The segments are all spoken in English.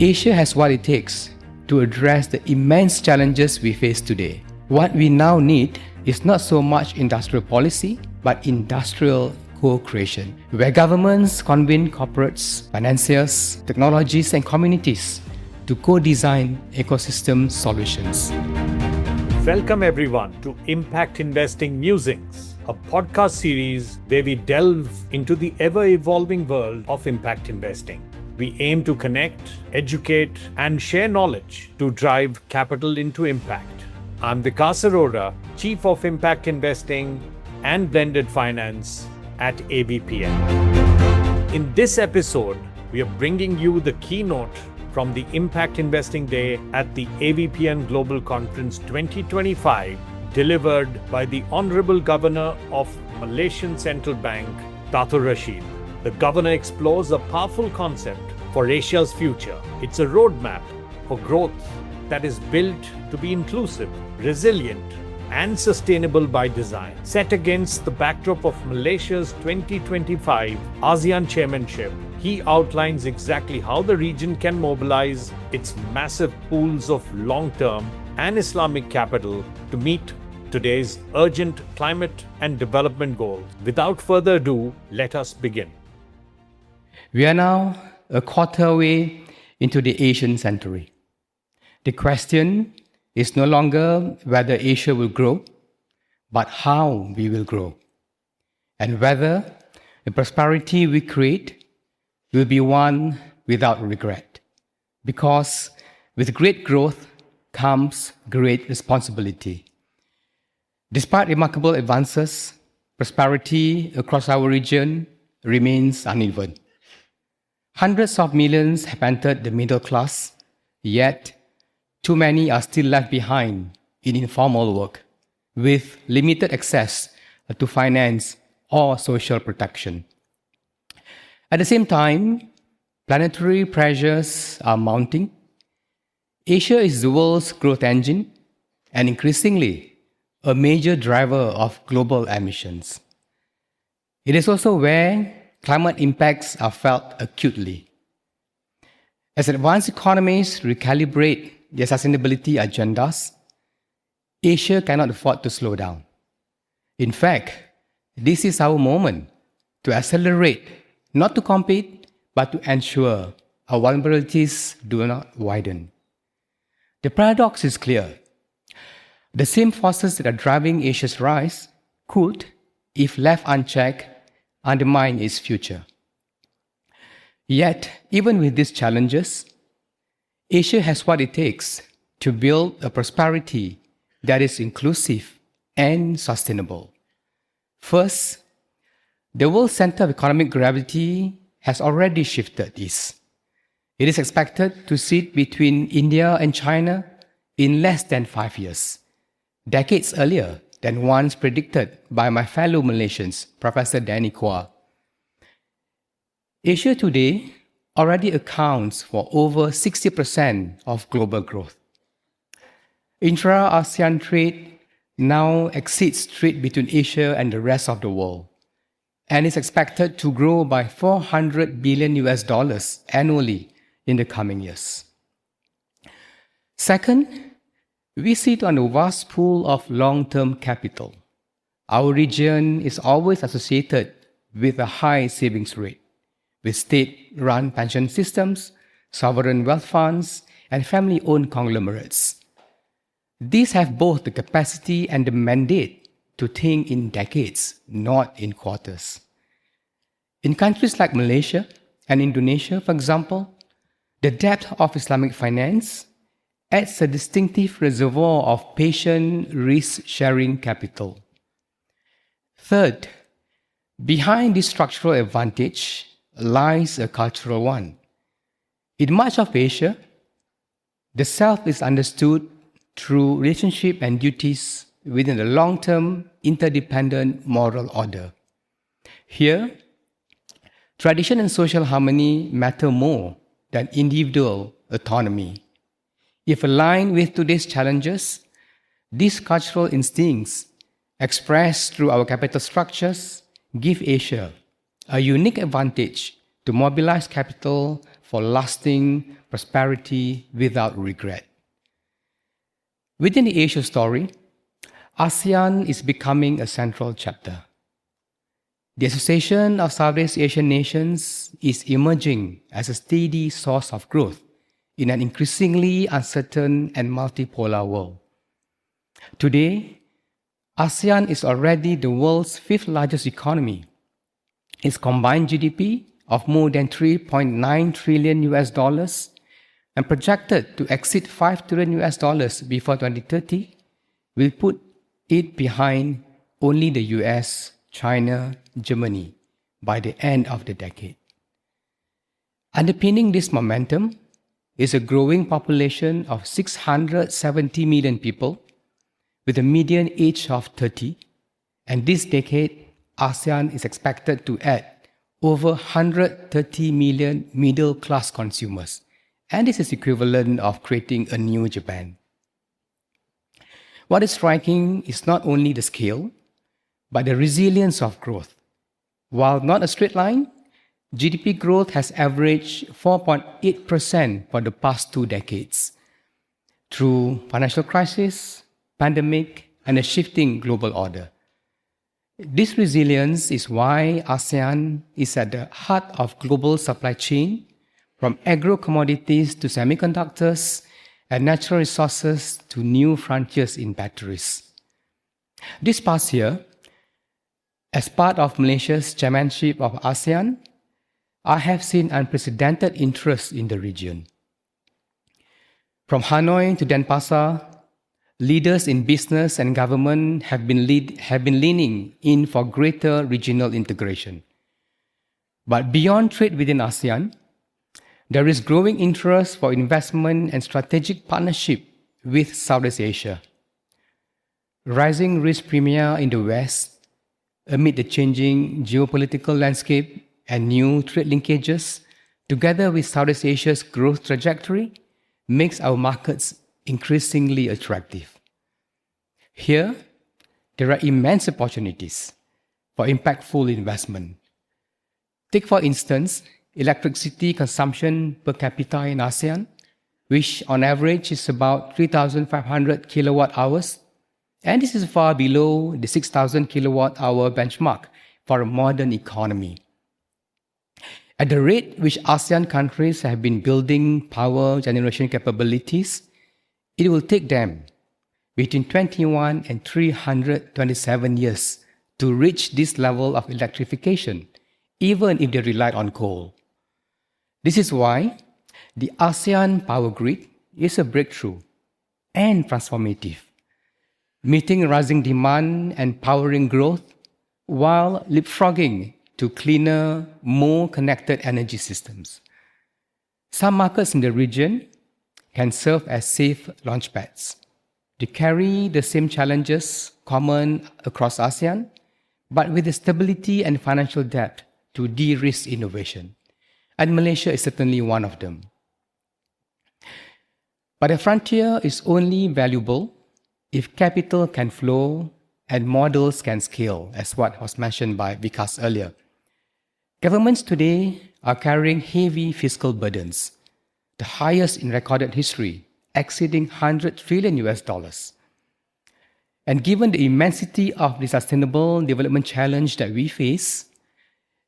Asia has what it takes to address the immense challenges we face today. What we now need is not so much industrial policy, but industrial co-creation, where governments convene corporates, financiers, technologies, and communities to co-design ecosystem solutions. Welcome everyone to Impact Investing Musings, a podcast series where we delve into the ever-evolving world of impact investing. We aim to connect, educate, and share knowledge to drive capital into impact. I'm Vikas Arora, Chief of Impact Investing and Blended Finance at AVPN. In this episode, we are bringing you the keynote from the Impact Investing Day at the AVPN Global Conference 2025, delivered by the Honorable Governor of Malaysian Central Bank, Dato Rasheed. The Governor explores a powerful concept for Asia's future. It's a roadmap for growth that is built to be inclusive, resilient, and sustainable by design. Set against the backdrop of Malaysia's 2025 ASEAN chairmanship, he outlines exactly how the region can mobilize its massive pools of long-term and Islamic capital to meet today's urgent climate and development goals. Without further ado, let us begin. We are now a quarter way into the Asian century. The question is no longer whether Asia will grow, but how we will grow, and whether the prosperity we create will be one without regret. Because with great growth comes great responsibility. Despite remarkable advances, prosperity across our region remains uneven. Hundreds of millions have entered the middle class, yet too many are still left behind in informal work, with limited access to finance or social protection. At the same time, planetary pressures are mounting. Asia is the world's growth engine and increasingly a major driver of global emissions. It is also where climate impacts are felt acutely. As advanced economies recalibrate their sustainability agendas, Asia cannot afford to slow down. In fact, this is our moment to accelerate, not to compete, but to ensure our vulnerabilities do not widen. The paradox is clear. The same forces that are driving Asia's rise could, if left unchecked, undermine its future. Yet, even with these challenges, Asia has what it takes to build a prosperity that is inclusive and sustainable. First, the world's center of economic gravity has already shifted east. It is expected to sit between India and China in less than 5 years, decades earlier than once predicted by my fellow Malaysians, Professor Danny Quah. Asia today already accounts for over 60% of global growth. Intra-ASEAN trade now exceeds trade between Asia and the rest of the world, and is expected to grow by $400 billion annually in the coming years. Second, we sit on a vast pool of long-term capital. Our region is always associated with a high savings rate, with state-run pension systems, sovereign wealth funds, and family-owned conglomerates. These have both the capacity and the mandate to think in decades, not in quarters. In countries like Malaysia and Indonesia, for example, the depth of Islamic finance adds a distinctive reservoir of patient risk-sharing capital. Third, behind this structural advantage lies a cultural one. In much of Asia, the self is understood through relationship and duties within the long-term interdependent moral order. Here, tradition and social harmony matter more than individual autonomy. If aligned with today's challenges, these cultural instincts, expressed through our capital structures, give Asia a unique advantage to mobilize capital for lasting prosperity without regret. Within the Asia story, ASEAN is becoming a central chapter. The Association of Southeast Asian Nations is emerging as a steady source of growth in an increasingly uncertain and multipolar world. Today, ASEAN is already the world's fifth largest economy. Its combined GDP of more than $3.9 trillion and projected to exceed $5 trillion before 2030 will put it behind only the US, China, Germany by the end of the decade. Underpinning this momentum is a growing population of 670 million people with a median age of 30, and this decade, ASEAN is expected to add over 130 million middle-class consumers, and this is equivalent of creating a new Japan. What is striking is not only the scale, but the resilience of growth. While not a straight line, GDP growth has averaged 4.8% for the past 2 decades. Through financial crisis, pandemic, and a shifting global order. This resilience is why ASEAN is at the heart of global supply chain, from agro-commodities to semiconductors and natural resources to new frontiers in batteries. This past year, as part of Malaysia's chairmanship of ASEAN, I have seen unprecedented interest in the region. From Hanoi to Denpasar, leaders in business and government have been leaning in for greater regional integration. But beyond trade within ASEAN, there is growing interest for investment and strategic partnership with Southeast Asia. Rising risk premia in the West, amid the changing geopolitical landscape and new trade linkages, together with Southeast Asia's growth trajectory, makes our markets increasingly attractive. Here, there are immense opportunities for impactful investment. Take, for instance, electricity consumption per capita in ASEAN, which on average is about 3,500 kilowatt hours, and this is far below the 6,000 kilowatt hour benchmark for a modern economy. At the rate which ASEAN countries have been building power generation capabilities, it will take them between 21 and 327 years to reach this level of electrification, even if they relied on coal. This is why the ASEAN power grid is a breakthrough and transformative, meeting rising demand and powering growth while leapfrogging to cleaner, more connected energy systems. Some markets in the region can serve as safe launchpads. They carry the same challenges common across ASEAN, but with the stability and financial depth to de-risk innovation. And Malaysia is certainly one of them. But a frontier is only valuable if capital can flow and models can scale, as what was mentioned by Vikas earlier. Governments today are carrying heavy fiscal burdens, the highest in recorded history, exceeding $100 trillion. And given the immensity of the sustainable development challenge that we face,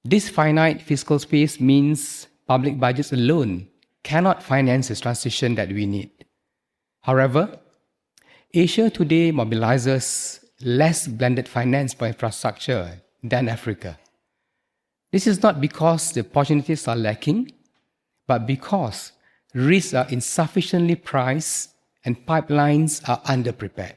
this finite fiscal space means public budgets alone cannot finance the transition that we need. However, Asia today mobilizes less blended finance for infrastructure than Africa. This is not because the opportunities are lacking, but because risks are insufficiently priced and pipelines are underprepared.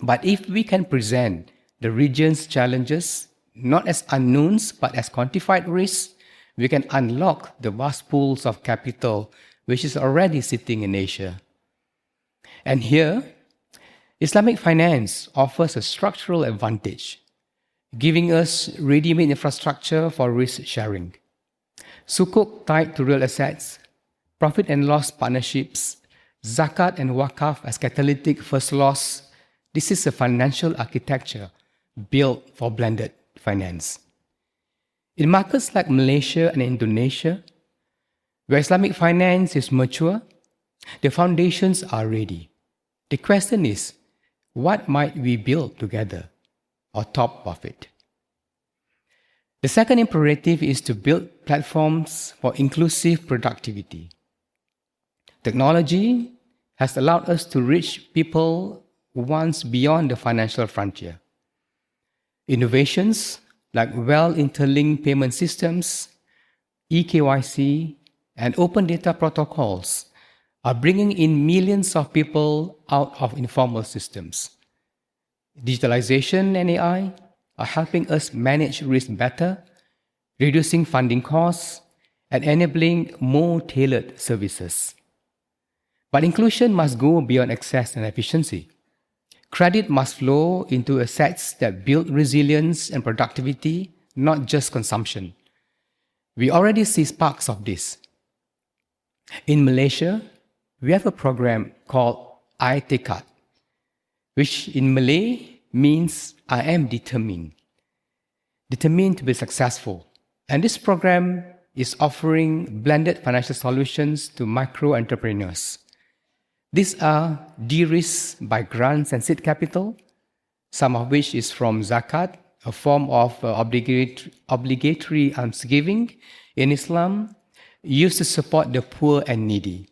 But if we can present the region's challenges not as unknowns but as quantified risks, we can unlock the vast pools of capital which is already sitting in Asia. And here, Islamic finance offers a structural advantage, giving us ready-made infrastructure for risk sharing. Sukuk tied to real assets, profit and loss partnerships, zakat and wakaf as catalytic first loss. This is a financial architecture built for blended finance. In markets like Malaysia and Indonesia, Where Islamic finance is mature, the foundations are ready. The question is, what might we build together on top of it? The second imperative is to build platforms for inclusive productivity. Technology has allowed us to reach people once beyond the financial frontier. Innovations like well-interlinked payment systems, eKYC, and open data protocols are bringing in millions of people out of informal systems. Digitalization and AI are helping us manage risk better, reducing funding costs, and enabling more tailored services. But inclusion must go beyond access and efficiency. Credit must flow into assets that build resilience and productivity, not just consumption. We already see sparks of this. In Malaysia, we have a program called iTekad, which in Malay means I am determined to be successful. And this program is offering blended financial solutions to micro entrepreneurs. These are de-risked by grants and seed capital, some of which is from zakat, a form of obligatory almsgiving in Islam, used to support the poor and needy.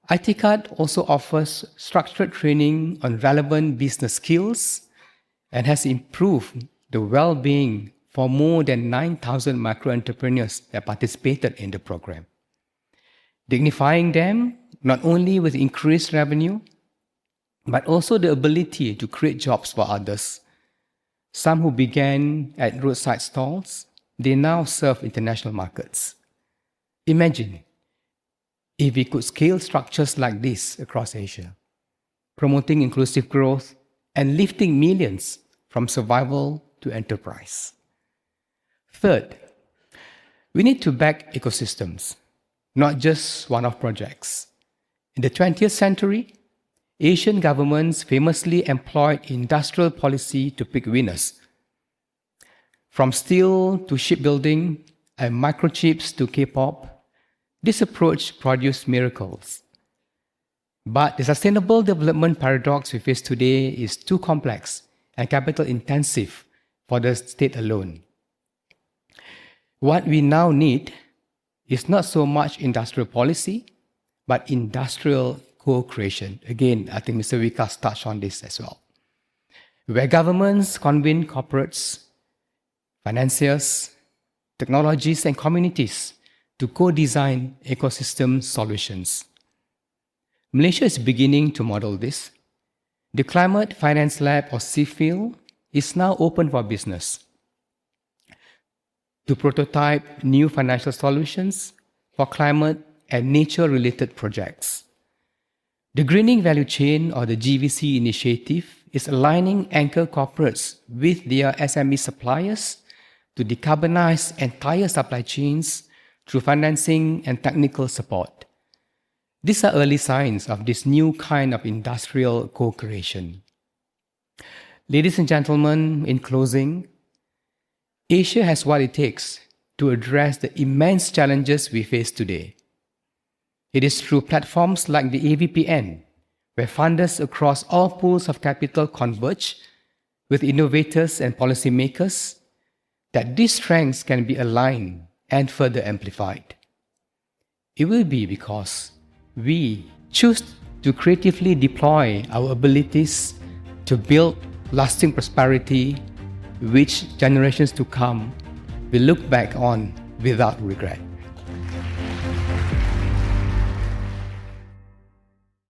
iTekad also offers structured training on relevant business skills and has improved the well-being for more than 9,000 micro-entrepreneurs that participated in the program, dignifying them not only with increased revenue, but also the ability to create jobs for others. Some who began at roadside stalls, they now serve international markets. Imagine if we could scale structures like this across Asia, promoting inclusive growth and lifting millions from survival to enterprise. Third, we need to back ecosystems, not just one-off projects. In the 20th century, Asian governments famously employed industrial policy to pick winners. From steel to shipbuilding and microchips to K-pop, this approach produced miracles. But the sustainable development paradox we face today is too complex and capital intensive for the state alone. What we now need is not so much industrial policy, but industrial co-creation. Again, I think Mr. Vikas touched on this as well. Where governments convene corporates, financiers, technologies, and communities to co-design ecosystem solutions. Malaysia is beginning to model this. The Climate Finance Lab, or CFIL, is now open for business to prototype new financial solutions for climate and nature-related projects. The Greening Value Chain, or the GVC initiative, is aligning anchor corporates with their SME suppliers to decarbonize entire supply chains through financing and technical support. These are early signs of this new kind of industrial co-creation. Ladies and gentlemen, in closing, Asia has what it takes to address the immense challenges we face today. It is through platforms like the AVPN, where funders across all pools of capital converge with innovators and policymakers, that these strengths can be aligned and further amplified. It will be because we choose to creatively deploy our abilities to build lasting prosperity, which generations to come will look back on without regret.